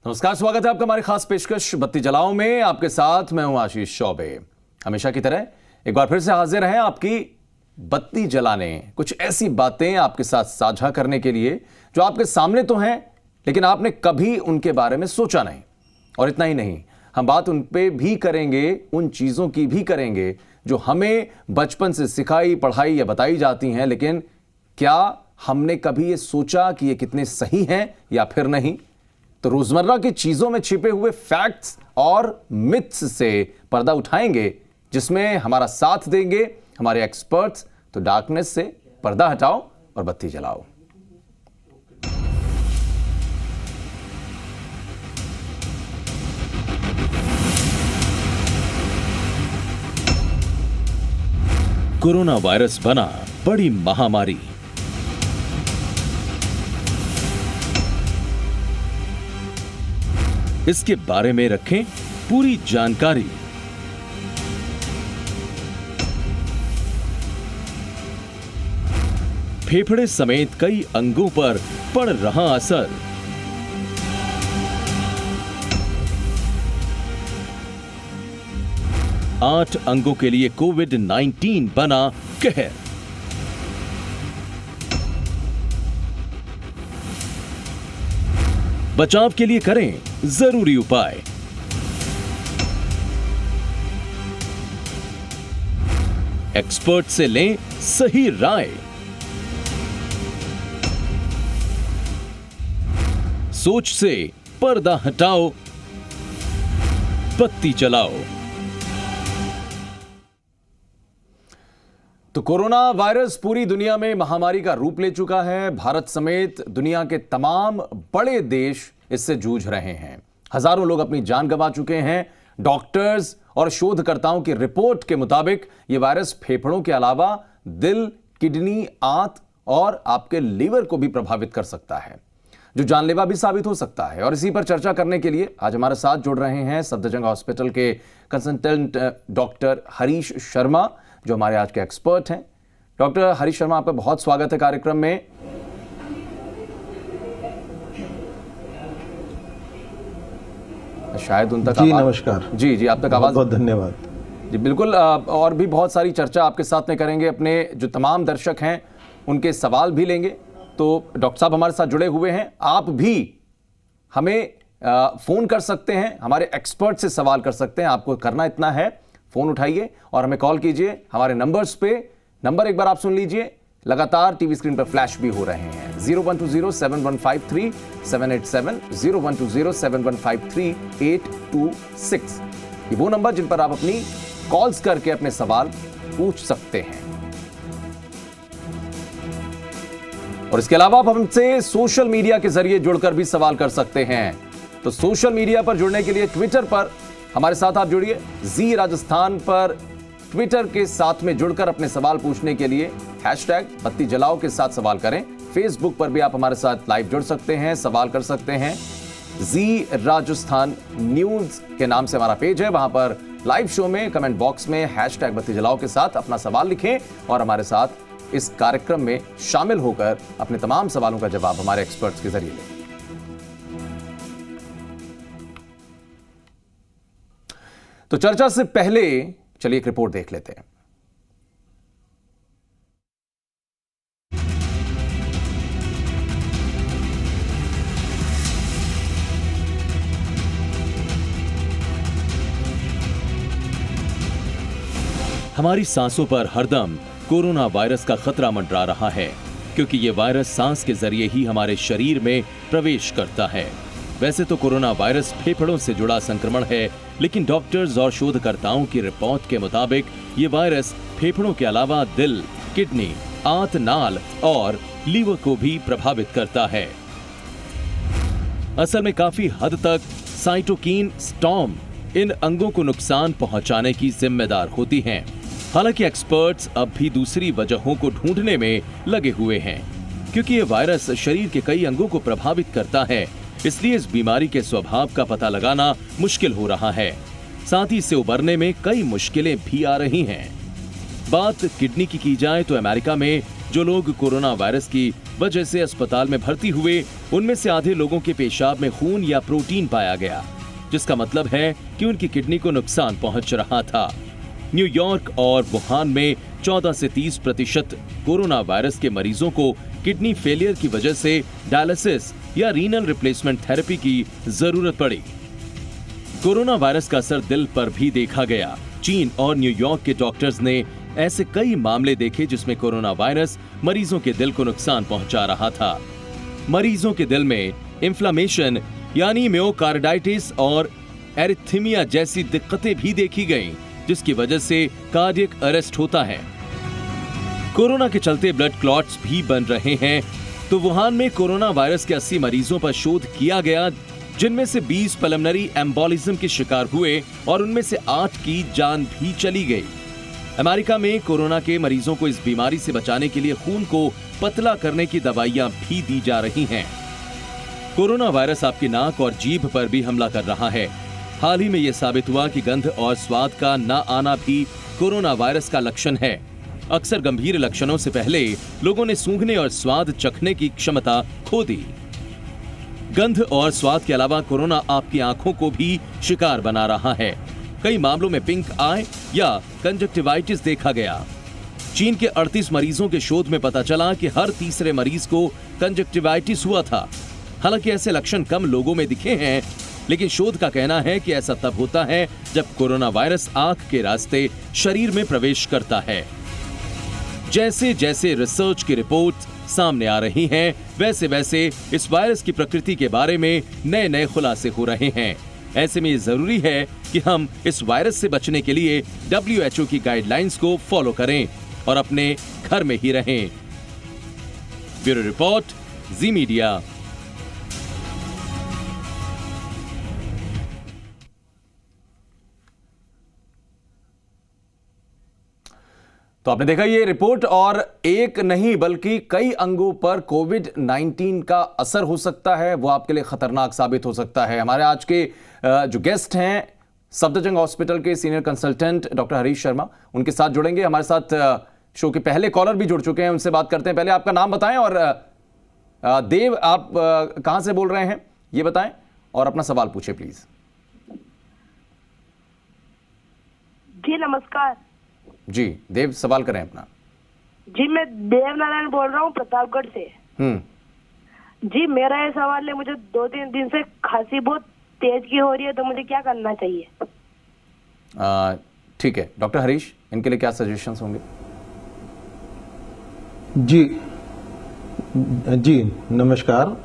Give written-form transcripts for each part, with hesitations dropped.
नमस्कार, स्वागत है आपका हमारी खास पेशकश बत्ती जलाओ में। आपके साथ मैं हूं आशीष चौबे। हमेशा की तरह एक बार फिर से हाजिर हैं आपकी बत्ती जलाने, कुछ ऐसी बातें आपके साथ साझा करने के लिए जो आपके सामने तो हैं लेकिन आपने कभी उनके बारे में सोचा नहीं। और इतना ही नहीं, हम बात उन पे भी करेंगे, उन चीजों की भी करेंगे जो हमें बचपन से सिखाई, पढ़ाई या बताई जाती हैं, लेकिन क्या हमने कभी ये सोचा कि ये कितने सही हैं या फिर नहीं। तो रोजमर्रा की चीजों में छिपे हुए फैक्ट्स और मिथ्स से पर्दा उठाएंगे, जिसमें हमारा साथ देंगे हमारे एक्सपर्ट्स। तो डार्कनेस से पर्दा हटाओ और बत्ती जलाओ। कोरोना वायरस बना बड़ी महामारी। इसके बारे में रखें पूरी जानकारी। फेफड़े समेत कई अंगों पर पड़ रहा असर। आठ अंगों के लिए कोविड-19 बना कहर। बचाव के लिए करें जरूरी उपाय। एक्सपर्ट से लें सही राय। सोच से पर्दा हटाओ, बत्ती जलाओ। तो कोरोना वायरस पूरी दुनिया में महामारी का रूप ले चुका है। भारत समेत दुनिया के तमाम बड़े देश इससे जूझ रहे हैं। हजारों लोग अपनी जान गंवा चुके हैं। डॉक्टर्स और शोधकर्ताओं की रिपोर्ट के मुताबिक यह वायरस फेफड़ों के अलावा दिल, किडनी, आंत और आपके लीवर को भी प्रभावित कर सकता है, जो जानलेवा भी साबित हो सकता है। और इसी पर चर्चा करने के लिए आज हमारे साथ जुड़ रहे हैं सफदरजंग हॉस्पिटल के कंसल्टेंट डॉक्टर हरीश शर्मा, जो हमारे आज के एक्सपर्ट हैं। डॉक्टर हरीश शर्मा, आपका बहुत स्वागत है कार्यक्रम में। शायद उन तक जी नमस्कार। जी आप तक आवाज। बहुत धन्यवाद। जी बिल्कुल। और भी बहुत सारी चर्चा आपके साथ में करेंगे। अपने जो तमाम दर्शक हैं उनके सवाल भी लेंगे। तो डॉक्टर साहब हमारे साथ जुड़े हुए हैं। आप भी हमें फोन कर सकते हैं, हमारे एक्सपर्ट से सवाल कर सकते हैं। आपको करना इतना है, फोन उठाइए और हमें कॉल कीजिए हमारे नंबर्स पे। नंबर एक बार आप सुन लीजिए, लगातार टीवी स्क्रीन पर फ्लैश भी हो रहे हैं। 01207153-787, 01207153-826। ये वो नंबर जिन पर आप अपनी कॉल्स करके अपने सवाल पूछ सकते हैं। और इसके अलावा आप हमसे सोशल मीडिया के जरिए जुड़कर भी सवाल कर सकते हैं। तो सोशल मीडिया पर जुड़ने के लिए ट्विटर पर हमारे साथ आप जुड़िए। जी राजस्थान पर ट्विटर के साथ में जुड़कर अपने सवाल पूछने के लिए #बत्ती जलाओ के साथ सवाल करें। फेसबुक पर भी आप हमारे साथ लाइव जुड़ सकते हैं, सवाल कर सकते हैं। जी राजस्थान न्यूज के नाम से हमारा पेज है, वहां पर लाइव शो में कमेंट बॉक्स में #बत्ती जलाओ के साथ अपना सवाल लिखें और हमारे साथ इस कार्यक्रम में शामिल होकर अपने तमाम सवालों का जवाब हमारे एक्सपर्ट्स के जरिए लें। तो चर्चा से पहले चलिए एक रिपोर्ट देख लेते हैं। हमारी सांसों पर हरदम कोरोना वायरस का खतरा मंडरा रहा है, क्योंकि ये वायरस सांस के जरिए ही हमारे शरीर में प्रवेश करता है। वैसे तो कोरोना वायरस फेफड़ों से जुड़ा संक्रमण है, लेकिन डॉक्टर्स और शोधकर्ताओं की रिपोर्ट के मुताबिक ये वायरस फेफड़ों के अलावा दिल, किडनी, आंत, नाल और लीवर को भी प्रभावित करता है। असल में काफी हद तक साइटोकिन स्टॉर्म इन अंगों को नुकसान पहुंचाने की जिम्मेदार होती हैं। हालांकि एक्सपर्ट्स अब भी दूसरी वजहों को ढूंढने में लगे हुए हैं, क्योंकि ये वायरस शरीर के कई अंगों को प्रभावित करता है। इसलिए इस बीमारी के स्वभाव का पता लगाना मुश्किल हो रहा है। साथ ही इससे उबरने में कई मुश्किलें भी आ रही हैं। बात किडनी की जाए तो अमेरिका में जो लोग कोरोना वायरस की वजह से अस्पताल में भर्ती हुए, उनमें से आधे लोगों के पेशाब में खून या प्रोटीन पाया गया, जिसका मतलब है कि उनकी किडनी को नुकसान पहुंच रहा था। न्यूयॉर्क और वुहान में 14 से 30% कोरोना वायरस के मरीजों को किडनी फेलियर की वजह से डायलिसिस या रीनल रिप्लेसमेंट थेरेपी की जरूरत पड़ी। कोरोना वायरस का असर दिल पर भी देखा गया। चीन और न्यूयॉर्क के डॉक्टर्स ने ऐसे कई मामले देखे जिसमें कोरोना वायरस मरीजों के दिल को नुकसान पहुंचा रहा था। मरीजों के दिल में इन्फ्लेमेशन यानी मायोकार्डाइटिस और एरिथमिया जैसी दिक्कतें भी देखी गईं, जिसकी वजह से कार्डियक अरेस्ट होता है। कोरोना के चलते ब्लड क्लॉट्स भी बन रहे हैं, तो वुहान में कोरोना वायरस के 80 मरीजों पर शोध किया गया, जिनमें से 20 पल्मोनरी एम्बोलिज्म के शिकार हुए और उनमें से 8 की जान भी चली गई। अमेरिका में कोरोना के मरीजों को इस बीमारी से बचाने के लिए खून को पतला करने की दवाइयां भी दी जा रही हैं। कोरोना वायरस आपकी नाक और जीभ पर भी हमला कर रहा है। हाल ही में यह साबित हुआ कि गंध और स्वाद का न आना भी कोरोना वायरस का लक्षण है। अक्सर गंभीर लक्षणों से पहले लोगों ने सूंघने और स्वाद चखने की क्षमता खो दी। गंध और स्वाद के अलावा कोरोना आपकी आंखों को भी शिकार बना रहा है। कई मामलों में पिंक आई या कंजक्टिवाइटिस देखा गया। चीन के 38 मरीजों के शोध में पता चला कि हर तीसरे मरीज को कंजक्टिवाइटिस हुआ था। हालांकि ऐसे लक्षण कम लोगों में दिखे हैं, लेकिन शोध का कहना है कि ऐसा तब होता है जब कोरोना वायरस आंख के रास्ते शरीर में प्रवेश करता है। जैसे जैसे रिसर्च की रिपोर्ट सामने आ रही हैं, वैसे वैसे इस वायरस की प्रकृति के बारे में नए नए खुलासे हो रहे हैं। ऐसे में ये जरूरी है कि हम इस वायरस से बचने के लिए WHO की गाइडलाइंस को फॉलो करें और अपने घर में ही रहें। ब्यूरो रिपोर्ट, जी मीडिया। तो आपने देखा ये रिपोर्ट, और एक नहीं बल्कि कई अंगों पर कोविड-19 का असर हो सकता है, वो आपके लिए खतरनाक साबित हो सकता है। हमारे आज के जो गेस्ट हैं, सफदरजंग हॉस्पिटल के senior consultant doctor Harish Sharma, उनके साथ जुड़ेंगे। हमारे साथ शो के पहले कॉलर भी जुड़ चुके हैं, उनसे बात करते हैं। पहले आपका नाम बताएं और देव, आप कहां से बोल रहे हैं ये बताएं और अपना सवाल पूछे प्लीज। जी नमस्कार। जी देव, सवाल करें अपना। जी मैं देव नारायण बोल रहा हूँ प्रतापगढ़ से। जी मेरा ये सवाल है, मुझे 2-3 दिन से खांसी बहुत तेज की हो रही है, तो मुझे क्या करना चाहिए? ठीक है डॉक्टर हरीश, इनके लिए क्या सजेशंस होंगे? जी नमस्कार।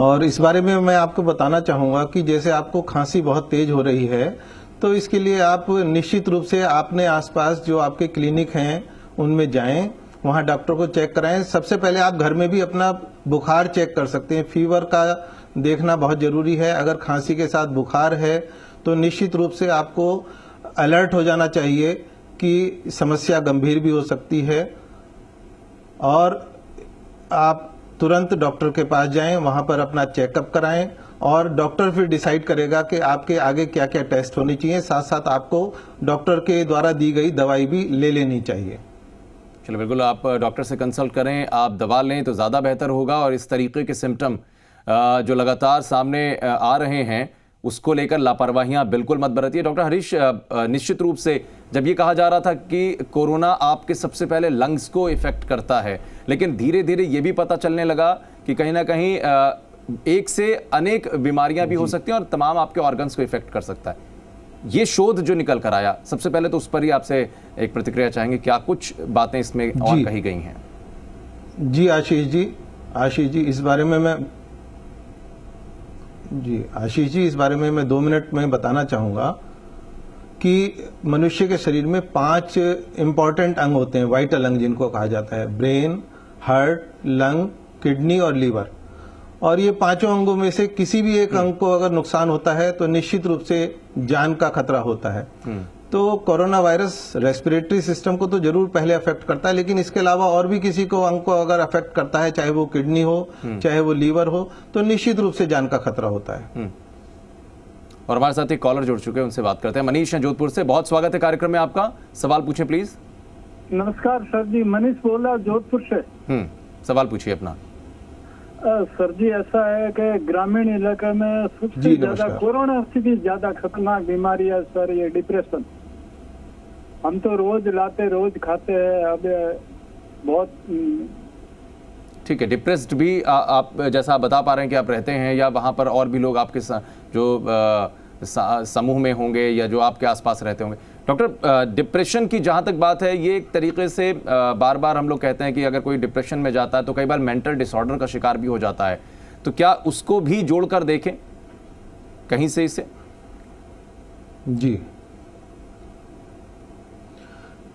और इस बारे में मैं आपको बताना चाहूँगा कि जैसे आपको खांसी बहुत तेज हो रही है, तो इसके लिए आप निश्चित रूप से अपने आसपास जो आपके क्लिनिक हैं उनमें जाएं, वहां डॉक्टर को चेक कराएं। सबसे पहले आप घर में भी अपना बुखार चेक कर सकते हैं। फीवर का देखना बहुत जरूरी है। अगर खांसी के साथ बुखार है तो निश्चित रूप से आपको अलर्ट हो जाना चाहिए कि समस्या गंभीर भी हो सकती है, और आप तुरंत डॉक्टर के पास जाएं, वहां पर अपना चेकअप कराएं, और डॉक्टर फिर डिसाइड करेगा कि आपके आगे क्या क्या टेस्ट होनी चाहिए। साथ साथ आपको डॉक्टर के द्वारा दी गई दवाई भी ले लेनी चाहिए। चलो बिल्कुल, आप डॉक्टर से कंसल्ट करें, आप दवा लें तो ज़्यादा बेहतर होगा। और इस तरीके के सिम्टम जो लगातार सामने आ रहे हैं, उसको लेकर लापरवाहियां बिल्कुल मत बरतिए। डॉक्टर हरीश, निश्चित रूप से जब ये कहा जा रहा था कि कोरोना आपके सबसे पहले लंग्स को इफेक्ट करता है, लेकिन धीरे धीरे ये भी पता चलने लगा कि कहीं ना कहीं एक से अनेक बीमारियां भी हो सकती हैं और तमाम आपके ऑर्गन्स को इफेक्ट कर सकता है। ये शोध जो निकल कर आया, सबसे पहले तो उस पर ही आपसे एक प्रतिक्रिया चाहेंगे, क्या कुछ बातें इसमें और कही गई हैं? जी आशीष जी इस बारे में मैं 2 मिनट में बताना चाहूंगा कि मनुष्य के शरीर में 5 इंपॉर्टेंट अंग होते हैं, वाइटल अंग जिनको कहा जाता है: ब्रेन, हार्ट, लंग, किडनी और लीवर। और ये 5 अंगों में से किसी भी एक अंग को अगर नुकसान होता है तो निश्चित रूप से जान का खतरा होता है। तो कोरोना वायरस रेस्पिरेटरी सिस्टम को तो जरूर पहले अफेक्ट करता है, लेकिन इसके अलावा और भी किसी को अंग को अगर अफेक्ट करता है, चाहे वो किडनी हो चाहे वो लीवर हो, तो निश्चित रूप से जान का खतरा होता है। और हमारे साथ एक कॉलर जुड़ चुके हैं, उनसे बात करते हैं। मनीष हैं जोधपुर से, बहुत स्वागत है कार्यक्रम में आपका। सवाल पूछें प्लीज। नमस्कार सर जी, मनीष बोल रहा जोधपुर से। सवाल पूछिए अपना। सर जी ऐसा है कि ग्रामीण इलाके में सबसे ज्यादा कोरोना से भी ज्यादा खतरनाक बीमारी है सर, ये डिप्रेशन। हम तो रोज लाते रोज खाते हैं, अब बहुत ठीक है। डिप्रेस्ड भी आप जैसा आप बता पा रहे हैं कि आप रहते हैं, या वहां पर और भी लोग आपके जो समूह में होंगे या जो आपके आसपास रहते होंगे। डॉक्टर, डिप्रेशन की जहां तक बात है, ये एक तरीके से बार बार हम लोग कहते हैं कि अगर कोई डिप्रेशन में जाता है तो कई बार मेंटल डिसऑर्डर का शिकार भी हो जाता है, तो क्या उसको भी जोड़कर देखें कहीं से इसे? जी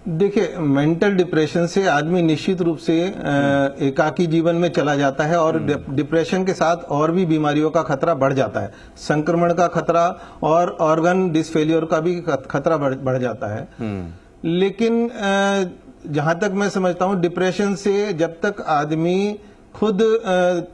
देखिए, मेंटल डिप्रेशन से आदमी निश्चित रूप से एकाकी जीवन में चला जाता है और डिप्रेशन के साथ और भी बीमारियों का खतरा बढ़ जाता है। संक्रमण का खतरा और ऑर्गन डिसफेलियर का भी खतरा बढ़ जाता है। लेकिन जहां तक मैं समझता हूं, डिप्रेशन से जब तक आदमी खुद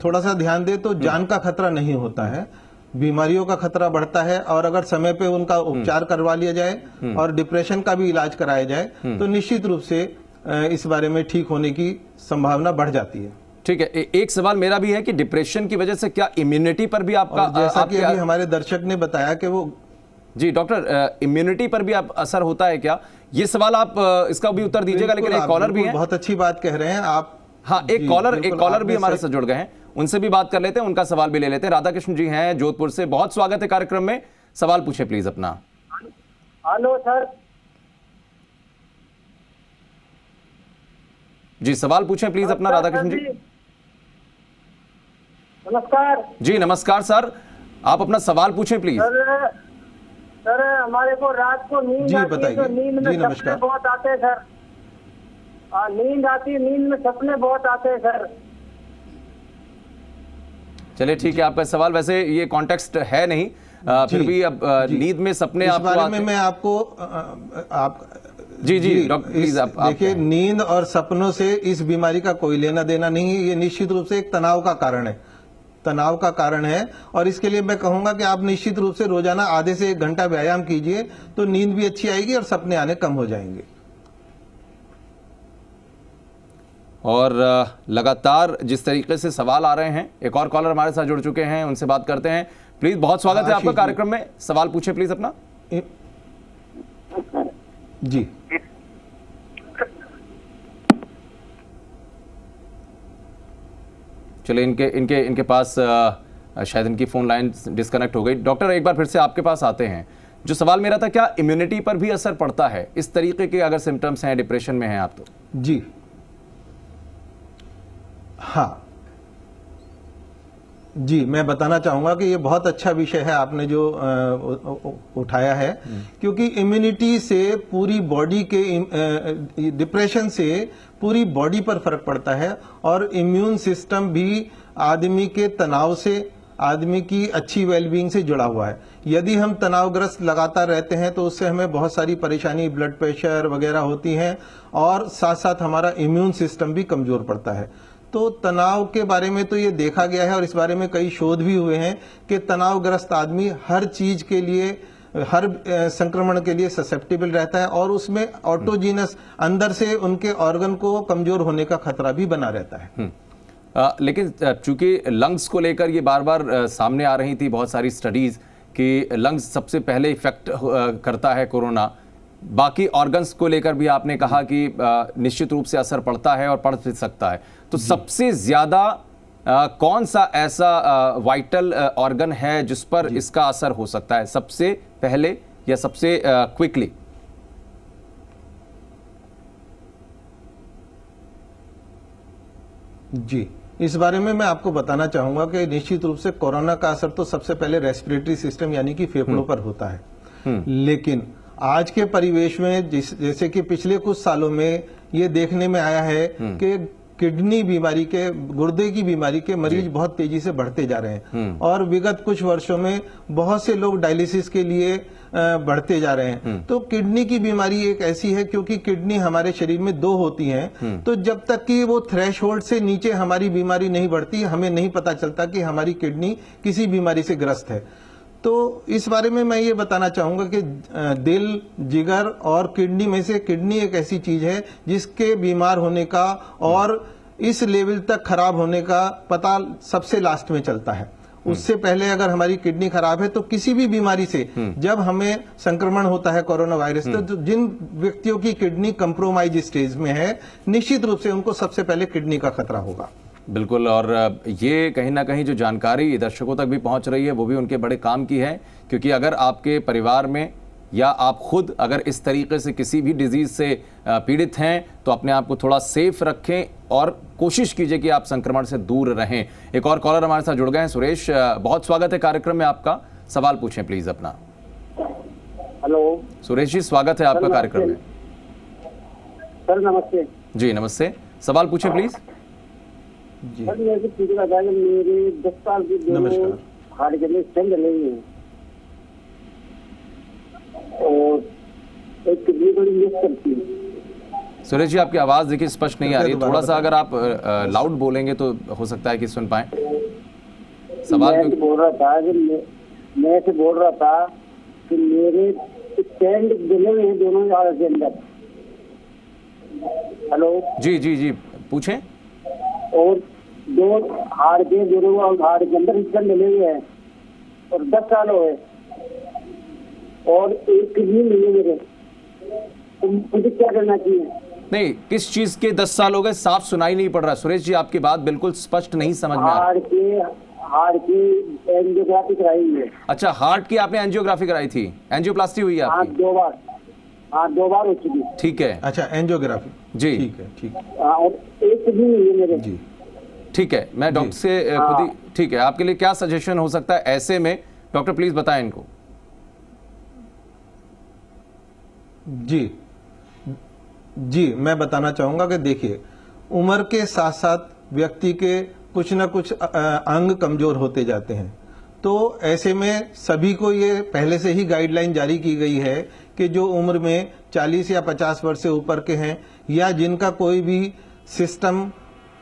थोड़ा सा ध्यान दे तो जान का खतरा नहीं होता है, बीमारियों का खतरा बढ़ता है। और अगर समय पे उनका उपचार करवा लिया जाए और डिप्रेशन का भी इलाज कराया जाए तो निश्चित रूप से इस बारे में ठीक होने की संभावना बढ़ जाती है। ठीक है। एक सवाल मेरा भी है कि डिप्रेशन की वजह से क्या इम्यूनिटी पर भी आपका, जैसा कि अभी हमारे दर्शक ने बताया कि वो जी डॉक्टर, इम्यूनिटी पर भी आप असर होता है क्या? ये सवाल आप इसका भी उत्तर दीजिएगा। लेकिन एक कॉलर भी है, बहुत अच्छी बात कह रहे हैं आप। हाँ, एक कॉलर भी हमारे साथ जुड़ गए हैं, उनसे भी बात कर लेते हैं, उनका सवाल भी ले लेते हैं। राधाकृष्ण जी हैं जोधपुर से, बहुत स्वागत है कार्यक्रम में। सवाल पूछे प्लीज अपना। हेलो सर जी, सवाल पूछें प्लीज अपना राधाकृष्ण जी। नमस्कार जी। नमस्कार सर, आप अपना सवाल पूछें प्लीज। सर हमारे को रात को नींद आती है, तो नींद में सपने बहुत आते हैं सर। नींद आती है, नींद में सपने बहुत आते हैं सर। चलिए ठीक है, आपका सवाल वैसे ये कॉन्टेक्स्ट है नहीं, फिर भी अब नींद में सपने आपको बारे में मैं आपको जी डॉक्टर प्लीज आप देखिए, नींद और सपनों से इस बीमारी का कोई लेना देना नहीं है। ये निश्चित रूप से एक तनाव का कारण है, तनाव का कारण है। और इसके लिए मैं कहूंगा कि आप निश्चित रूप से रोजाना आधे से 1 घंटा व्यायाम कीजिए तो नींद भी अच्छी आएगी और सपने आने कम हो जाएंगे। और लगातार जिस तरीके से सवाल आ रहे हैं, एक और कॉलर हमारे साथ जुड़ चुके हैं, उनसे बात करते हैं। प्लीज, बहुत स्वागत है आपका कार्यक्रम में। सवाल पूछे प्लीज अपना। जी चलिए, इनके पास शायद इनकी फोन लाइन डिस्कनेक्ट हो गई। डॉक्टर, एक बार फिर से आपके पास आते हैं। जो सवाल मेरा था, क्या इम्यूनिटी पर भी असर पड़ता है इस तरीके के अगर सिम्टम्स हैं, डिप्रेशन में हैं आप तो? जी हाँ जी, मैं बताना चाहूंगा कि ये बहुत अच्छा विषय है आपने जो उठाया है, क्योंकि इम्यूनिटी से पूरी बॉडी के, डिप्रेशन से पूरी बॉडी पर फर्क पड़ता है और इम्यून सिस्टम भी आदमी के तनाव से, आदमी की अच्छी वेलबींग से जुड़ा हुआ है। यदि हम तनावग्रस्त लगातार रहते हैं तो उससे हमें बहुत सारी परेशानी, ब्लड प्रेशर वगैरह होती हैं और साथ साथ हमारा इम्यून सिस्टम भी कमजोर पड़ता है। तो तनाव के बारे में तो ये देखा गया है और इस बारे में कई शोध भी हुए हैं कि तनावग्रस्त आदमी हर चीज के लिए, हर संक्रमण के लिए ससेप्टेबल रहता है और उसमें ऑटोजीनस अंदर से उनके ऑर्गन को कमजोर होने का खतरा भी बना रहता है। लेकिन चूंकि लंग्स को लेकर ये बार बार सामने आ रही थी बहुत सारी स्टडीज कि लंग्स सबसे पहले इफेक्ट करता है कोरोना, बाकी ऑर्गन्स को लेकर भी आपने कहा कि निश्चित रूप से असर पड़ता है और पड़ सकता है। तो सबसे ज्यादा कौन सा ऐसा वाइटल ऑर्गन है जिस पर इसका असर हो सकता है सबसे पहले या सबसे क्विकली? जी, इस बारे में मैं आपको बताना चाहूंगा कि निश्चित रूप से कोरोना का असर तो सबसे पहले रेस्पिरेटरी सिस्टम यानी कि फेफड़ों पर होता है। लेकिन आज के परिवेश में जैसे कि पिछले कुछ सालों में ये देखने में आया है कि किडनी बीमारी के, गुर्दे की बीमारी के मरीज बहुत तेजी से बढ़ते जा रहे हैं और विगत कुछ वर्षों में बहुत से लोग डायलिसिस के लिए बढ़ते जा रहे हैं। तो किडनी की बीमारी एक ऐसी है, क्योंकि किडनी हमारे शरीर में 2 होती हैं, तो जब तक कि वो थ्रेशहोल्ड से नीचे हमारी बीमारी नहीं बढ़ती, हमें नहीं पता चलता कि हमारी किडनी किसी बीमारी से ग्रस्त है। तो इस बारे में मैं ये बताना चाहूंगा कि दिल, जिगर और किडनी में से किडनी एक ऐसी चीज है जिसके बीमार होने का और इस लेवल तक खराब होने का पता सबसे लास्ट में चलता है। उससे पहले अगर हमारी किडनी खराब है तो किसी भी बीमारी से जब हमें संक्रमण होता है कोरोना वायरस, तो जिन व्यक्तियों की किडनी कंप्रोमाइज स्टेज में है, निश्चित रूप से उनको सबसे पहले किडनी का खतरा होगा। बिल्कुल, और ये कहीं ना कहीं जो जानकारी दर्शकों तक भी पहुंच रही है वो भी उनके बड़े काम की है, क्योंकि अगर आपके परिवार में या आप खुद अगर इस तरीके से किसी भी डिजीज से पीड़ित हैं तो अपने आप को थोड़ा सेफ रखें और कोशिश कीजिए कि आप संक्रमण से दूर रहें। एक और कॉलर हमारे साथ जुड़ गए हैं। सुरेश, बहुत स्वागत है कार्यक्रम में आपका। सवाल पूछें प्लीज अपना। हेलो सुरेश जी, स्वागत है आपका कार्यक्रम में। सर नमस्ते। जी नमस्ते, सवाल पूछें प्लीज। जी सर मेरे मेरे 10 साल की नमस्कार। हार्ट के लिए स्टेंट डले हुए हैं और एक किडनी बड़ी मिस करती है। सुरेश जी, आपकी आवाज देखिए स्पष्ट नहीं आ रही है, थोड़ा सा अगर आप लाउड बोलेंगे तो हो सकता है कि सुन पाए सवाल। मैं बोल रहा था कि मेरे स्टेंट डले हुए हैं दोनों हार्ट के अंदर। हेलो जी जी जी, पूछें। और दो हार्ट के दोनों हार्ट के अंदर स्टेंट डले हुए हैं और 10 साल हो गए और एक किडनी नहीं है मेरे, तो मुझे क्या करना चाहिए? नहीं, किस चीज के 10 साल हो गए? साफ सुनाई नहीं पड़ रहा सुरेश जी, आपकी बात बिल्कुल स्पष्ट नहीं समझ में आ रही। हार्ट की एंजियोग्राफी कराई है। अच्छा, हार्ट की आपने एंजियोग्राफी कराई थी, एंजियोप्लास्टी हुई है हाँ, आपकी? 2 बार। हाँ, 2 बार हो चुकी। ठीक है। अच्छा, एंजियोग्राफी। जी ठीक है, ठीक है। और एक किडनी नहीं है मेरे। जी ठीक है, मैं डॉक्टर से खुद ही, ठीक है, आपके लिए क्या सजेशन हो सकता है ऐसे में? डॉक्टर प्लीज बताएं इनको। जी, मैं बताना चाहूंगा कि देखिए, उम्र के साथ साथ व्यक्ति के कुछ न कुछ अंग कमजोर होते जाते हैं। तो ऐसे में सभी को ये पहले से ही गाइडलाइन जारी की गई है कि जो उम्र में 40 या 50 वर्ष से ऊपर के हैं या जिनका कोई भी सिस्टम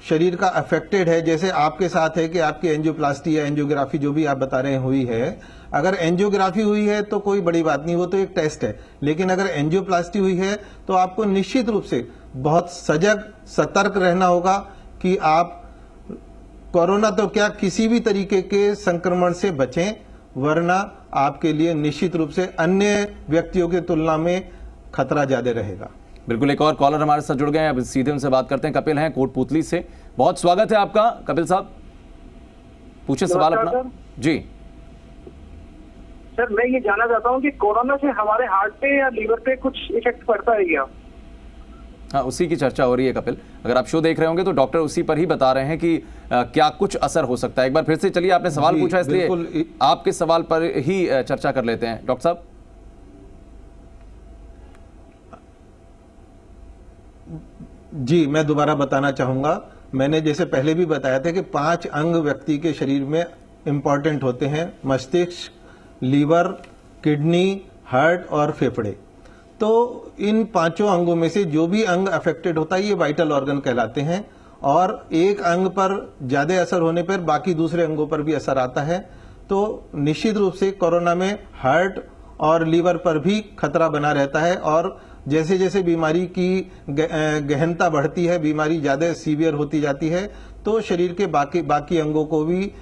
शरीर का अफेक्टेड है, जैसे आपके साथ है कि आपकी एंजियोप्लास्टी या एंजियोग्राफी जो भी आप बता रहे हैं हुई है। अगर एंजियोग्राफी हुई है तो कोई बड़ी बात नहीं, वो तो एक टेस्ट है। लेकिन अगर एंजियोप्लास्टी हुई है तो आपको निश्चित रूप से बहुत सजग, सतर्क रहना होगा कि आप कोरोना तो क्या किसी भी तरीके के संक्रमण से बचें, वरना आपके लिए निश्चित रूप से अन्य व्यक्तियों की तुलना में खतरा ज्यादा रहेगा। बिल्कुल, एक और कॉलर हमारे साथ जुड़ गए हैं, अब सीधे उनसे बात करते हैं। कपिल हैं कोटपुतली से, बहुत स्वागत है आपका कपिल साहब, पूछे सवाल अपना। जी सर, मैं ये जानना चाहता हूँ कि कोरोना से हमारे हार्ट पे या लीवर पे कुछ इफेक्ट पड़ता है क्या? हाँ, उसी की चर्चा हो रही है कपिल। अगर आप शो देख रहे होंगे तो डॉक्टर उसी पर ही बता रहे हैं कि क्या कुछ असर हो सकता है। एक बार फिर से चलिए, आपने सवाल पूछा इसलिए आपके सवाल पर ही चर्चा कर लेते हैं। डॉक्टर साहब। जी, मैं दोबारा बताना चाहूंगा, मैंने जैसे पहले भी बताया था कि 5 अंग व्यक्ति के शरीर में इंपॉर्टेंट होते हैं: मस्तिष्क, लीवर, किडनी, हार्ट और फेफड़े। तो इन 5 अंगों में से जो भी अंग अफेक्टेड होता है ये वाइटल ऑर्गन कहलाते हैं, और एक अंग पर ज्यादा असर होने पर बाकी दूसरे अंगों पर भी असर आता है। तो निश्चित रूप से कोरोना में हार्ट और लीवर पर भी खतरा बना रहता है, और जैसे जैसे बीमारी की गहनता बढ़ती है, बीमारी ज्यादा सीवियर होती जाती है, तो शरीर के बाकी अंगों को भी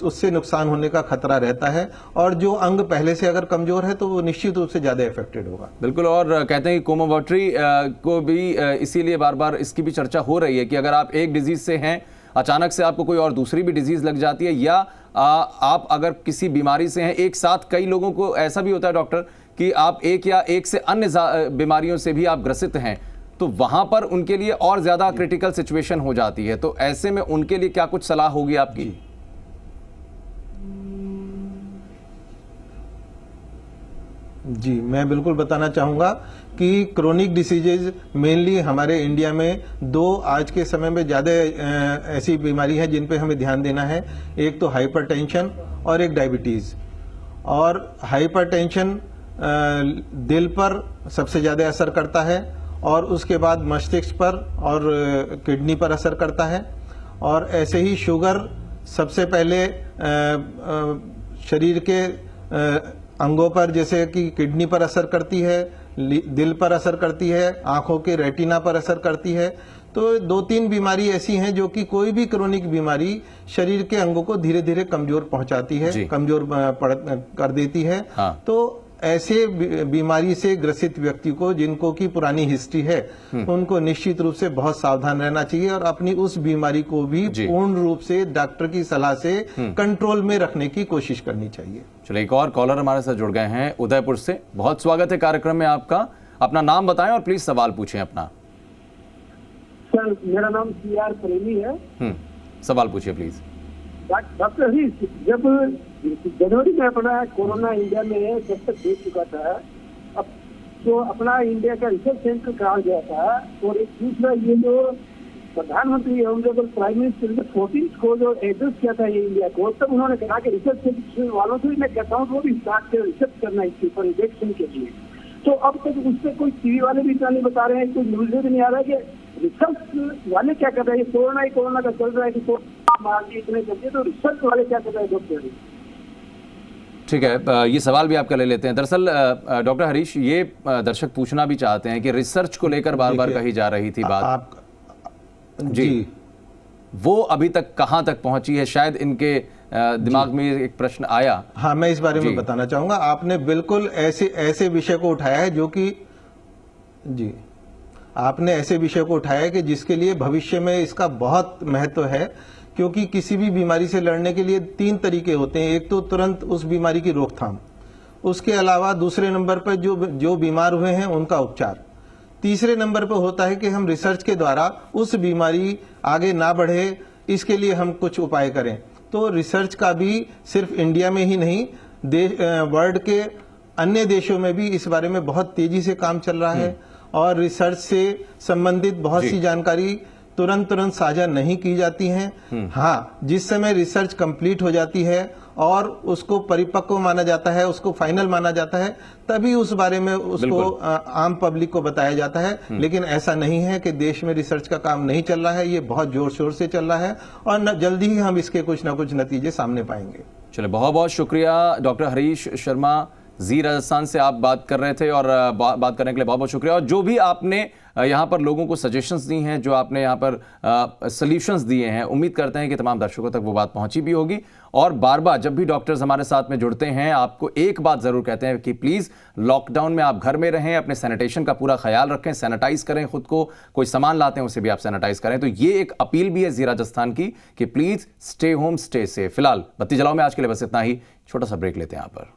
उससे नुकसान होने का खतरा रहता है। और जो अंग पहले से अगर कमजोर है तो वो निश्चित रूप से ज्यादा इफेक्टेड होगा। बिल्कुल, और कहते हैं कि कोमोर्बिडिटी को भी इसीलिए बार बार इसकी भी चर्चा हो रही है कि अगर आप एक डिजीज से हैं, अचानक से आपको कोई और दूसरी भी डिजीज लग जाती है, या आप अगर किसी बीमारी से हैं, एक साथ कई लोगों को ऐसा भी होता है डॉक्टर कि आप एक या एक से अन्य बीमारियों से भी आप ग्रसित हैं, तो वहां पर उनके लिए और ज्यादा क्रिटिकल सिचुएशन हो जाती है। तो ऐसे में उनके लिए क्या कुछ सलाह होगी आपकी? जी, मैं बिल्कुल बताना चाहूंगा कि क्रोनिक डिसीजेज मेनली हमारे इंडिया में 2 आज के समय में ज्यादा ऐसी बीमारी है जिन पे हमें ध्यान देना है। एक तो हाइपरटेंशन और एक डायबिटीज। और हाइपरटेंशन दिल पर सबसे ज्यादा असर करता है, और उसके बाद मस्तिष्क पर और किडनी पर असर करता है। और ऐसे ही शुगर सबसे पहले शरीर के अंगों पर, जैसे कि किडनी पर असर करती है, दिल पर असर करती है, आंखों के रेटिना पर असर करती है। तो 2-3 बीमारी ऐसी हैं जो कि कोई भी क्रोनिक बीमारी शरीर के अंगों को धीरे धीरे कमजोर पहुंचाती है, कमजोर कर देती है। हाँ। तो ऐसे बीमारी से ग्रसित व्यक्ति को, जिनको की पुरानी हिस्ट्री है, उनको निश्चित रूप से बहुत सावधान रहना चाहिए और अपनी उस बीमारी को भी पूर्ण रूप से डॉक्टर की सलाह से कंट्रोल में रखने की कोशिश करनी चाहिए। चलिए, एक और कॉलर हमारे साथ जुड़ गए हैं उदयपुर से। बहुत स्वागत है कार्यक्रम में आपका। अपना नाम बताएं और प्लीज सवाल पूछें अपना। सर, मेरा नाम CR प्रेमी है। सवाल पूछिए प्लीज। डॉक्टर हरीश, जब जनवरी में अपना कोरोना इंडिया में जब तक देख चुका था, अब तो अपना इंडिया का रिसर्च सेंटर कहा गया था। और एक दूसरा, ये जो प्रधानमंत्री ऑनरेबल प्राइम मिनिस्टर ने 14 को जो एड्रेस किया था ये इंडिया को, तब उन्होंने कहा कि रिसर्च सेंटर वालों से मैं कहता हूँ वो भी स्टार्ट कर रिसर्च करना इसके ऊपर इलेक्शन के लिए। तो अब तक उस पर कोई टीवी वाले भी इतना नहीं बता रहे हैं, कोई न्यूज भी नहीं आ रहा है कि रिसर्च वाले क्या कर रहे हैं। कोरोना का चल रहा है कि इतने जल्दी, तो रिसर्च वाले क्या कर रहे हैं डॉक्टर? ठीक है, ये सवाल भी आपका ले लेते हैं। दरअसल डॉक्टर हरीश, ये दर्शक पूछना भी चाहते हैं कि रिसर्च को लेकर बार बार कही जा रही थी बात, जी, वो अभी तक कहां तक पहुंची है? शायद इनके दिमाग में एक प्रश्न आया। हाँ, मैं इस बारे में बताना चाहूंगा। आपने बिल्कुल ऐसे विषय को उठाया है जो कि, जी, आपने ऐसे विषय को उठाया है कि जिसके लिए भविष्य में इसका बहुत महत्व है, क्योंकि किसी भी बीमारी से लड़ने के लिए 3 तरीके होते हैं। एक तो तुरंत उस बीमारी की रोकथाम, उसके अलावा दूसरे नंबर पर जो बीमार हुए हैं उनका उपचार, तीसरे नंबर पर होता है कि हम रिसर्च के द्वारा उस बीमारी आगे ना बढ़े, इसके लिए हम कुछ उपाय करें। तो रिसर्च का भी सिर्फ इंडिया में ही नहीं, वर्ल्ड के अन्य देशों में भी इस बारे में बहुत तेजी से काम चल रहा है और रिसर्च से संबंधित बहुत सी जानकारी तुरंत साझा नहीं की जाती हैं। हाँ, जिस समय रिसर्च कंप्लीट हो जाती है और उसको परिपक्व माना जाता है, उसको फाइनल माना जाता है, तभी उस बारे में उसको आम पब्लिक को बताया जाता है। लेकिन ऐसा नहीं है कि देश में रिसर्च का काम नहीं चल रहा है, ये बहुत जोर शोर से चल रहा है और जल्दी ही हम इसके कुछ न कुछ नतीजे सामने पाएंगे। चलिए, बहुत बहुत शुक्रिया डॉक्टर हरीश शर्मा जी, राजस्थान से आप बात कर रहे थे और बात करने के लिए बहुत बहुत शुक्रिया। और जो भी आपने यहाँ पर लोगों को सजेशंस दी हैं, जो आपने यहाँ पर सॉल्यूशंस दिए हैं, उम्मीद करते हैं कि तमाम दर्शकों तक वो बात पहुंची भी होगी। और बार बार जब भी डॉक्टर्स हमारे साथ में जुड़ते हैं, आपको एक बात जरूर कहते हैं कि प्लीज लॉकडाउन में आप घर में रहें, अपने सैनिटेशन का पूरा ख्याल रखें, सैनिटाइज करें खुद को, कोई सामान लाते हैं उसे भी आप सैनिटाइज करें। तो ये एक अपील भी है जी राजस्थान की कि please stay home, stay safe. फिलहाल बत्ती जलाओ में आज के लिए बस इतना ही। छोटा सा ब्रेक लेते हैं यहाँ पर।